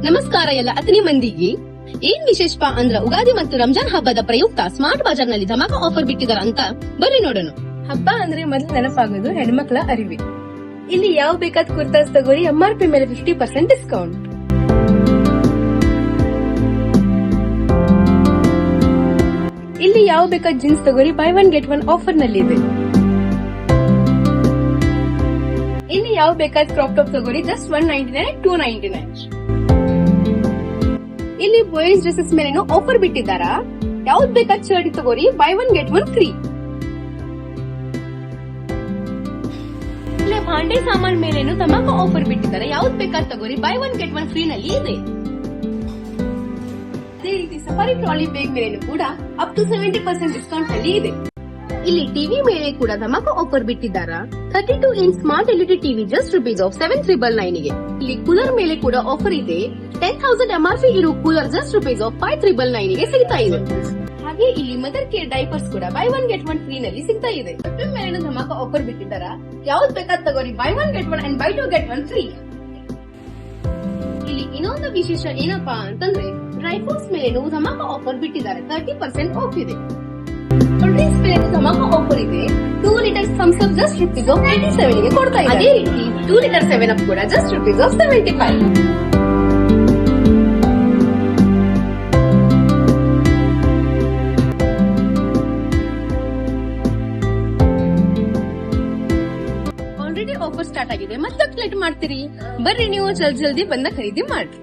ನಮಸ್ಕಾರ ಎಲ್ಲ ಅತನಿ ಮಂದಿಗೆ. ಏನ್ ವಿಶೇಷಪಾ ಅಂದ್ರ ಉಗಾದಿ ಮತ್ತು ರಂಜಾನ್ ಹಬ್ಬದ ಪ್ರಯುಕ್ತ ಸ್ಮಾರ್ಟ್ ಬಾಜಾರ್ ನಲ್ಲಿ ಧಮಾಕ ಆಫರ್ ಬಿಟ್ಟಿದಾರ ಅಂತ ಬರ್ರಿ ನೋಡೋಣ. ಹಬ್ಬ ಅಂದ್ರೆ ಮೊದಲು ನೆನಪಾಗೋದು ಹೆಣ್ಮಕ್ಳ ಅರಿವಿ. ಇಲ್ಲಿ ಯಾವ ಬೇಕಾದ ಕುರ್ತಾಸ್ ತಗೋರಿ MRP ಮೇಲೆ 50% ಡಿಸ್ಕೌಂಟ್. ಇಲ್ಲಿ ಯಾವ ಬೇಕಾದ ಜೀನ್ಸ್ ತಗೋರಿ by one get one offer ನಲ್ಲಿ ಇದೆ. ಇಲ್ಲಿ ಯಾವ ಬೇಕಾದ ಕ್ರಾಪ್ ಟಾಪ್ ತಗೋರಿ ಜಸ್ಟ್ 199 299. ಇಲ್ಲಿ ಬಾಯ್ಸ್ ಡ್ರೆಸ್ಸಸ್ ಮೇಲೇನು ಆಫರ್ ಬಿಟ್ಟಿದ್ದಾರ. ಯಾವ್ದು ಬೇಕಾದ ಶರ್ಟ್ ತಗೋರಿ by one get one free. ಇಲ್ಲಿ ಭಾಂಡೆ ಸಾಮಾನ್ ಮೇಲೇನು ಧಮಾಕ ಆಫರ್ ಬಿಟ್ಟಿದ್ದಾರೆ. ಯಾವ್ದು ಬೇಕಾದ ತಗೋರಿ by one get one free ನಲ್ಲಿ ಇದೆ. ಅದೇ ರೀತಿ ಸಫಾರಿ ಟ್ರಾಲಿ ಬ್ಯಾಗ್ ಮೇಲೇನು ಕೂಡ ಅಪ್ ಟು 70% ಡಿಸ್ಕೌಂಟ್ ನಲ್ಲಿ ಇದೆ. ಇಲ್ಲಿ ಟಿವಿ ಮೇಲೆ ಕೂಡ ಧಮಾಕ ಆಫರ್ ಬಿಟ್ಟಿದ್ದಾರ. 32 inch smart LED TV just ₹7,999 ಗೆ. ಇಲ್ಲಿ ಕೂಲರ್ ಮೇಲೆ ಕೂಡ ಆಫರ್ ಇದೆ. 10,000 MRP ಇರೋ ಕೂಲರ್ ಜಸ್ಟ್ ₹5,999 ಗೆ ಸಿಗ್ತಾ ಇದೆ. ಹಾಗೆ ಇಲ್ಲಿ ಮದರ್ ಕೇರ್ ಡೈಪರ್ಸ್ ಕೂಡ by one get one free ನಲ್ಲಿ ಸಿಗ್ತಾ ಇದೆ. ಮೇಲೇನು ಧಮಾಕ ಆಫರ್ ಬಿಟ್ಟಿದ್ದಾರ. ಯಾವ್ದು ಬೇಕಾದ ತಗೋರಿ by one get one and by two get one free. ಇಲ್ಲಿ ಇನ್ನೊಂದು ವಿಶೇಷ ಏನಪ್ಪಾ ಅಂತಂದ್ರೆ ಡ್ರೈ ಫ್ರೂಟ್ಸ್ ಮೇಲೇನು ಧಮಾಕ ಆಫರ್ ಬಿಟ್ಟಿದ್ದಾರೆ. 30% ಆಫ್ ಇದೆ. ಡ್ರಿಂಕ್ಸ್ ಮೇಲೆ ಧಮಾಕ ಆಫರ್ ಇದೆ. 2 ಲೀಟರ್ಸ್ ಥಮ್ಸ್ ಅಪ್ ಜಸ್ಟ್ ₹87 ಗೆ ಕೊಡ್ತಾ ಇದೆ. ಅದೇ ರೀತಿ 2 ಲೀಟರ್ 7 ಅಪ್ ಕೂಡ ಜಸ್ಟ್ ₹75. ಆಲ್ರೆಡಿ ಆಫರ್ ಸ್ಟಾರ್ಟ್ ಆಗಿದೆ. ಮತ್ತೆ ಲೇಟ್ ಮಾಡ್ತೀರಿ? ಬರ್ರಿ ನೀವು ಜಲ್ದಿ ಬಂದ ಖರೀದಿ ಮಾಡ್ರಿ.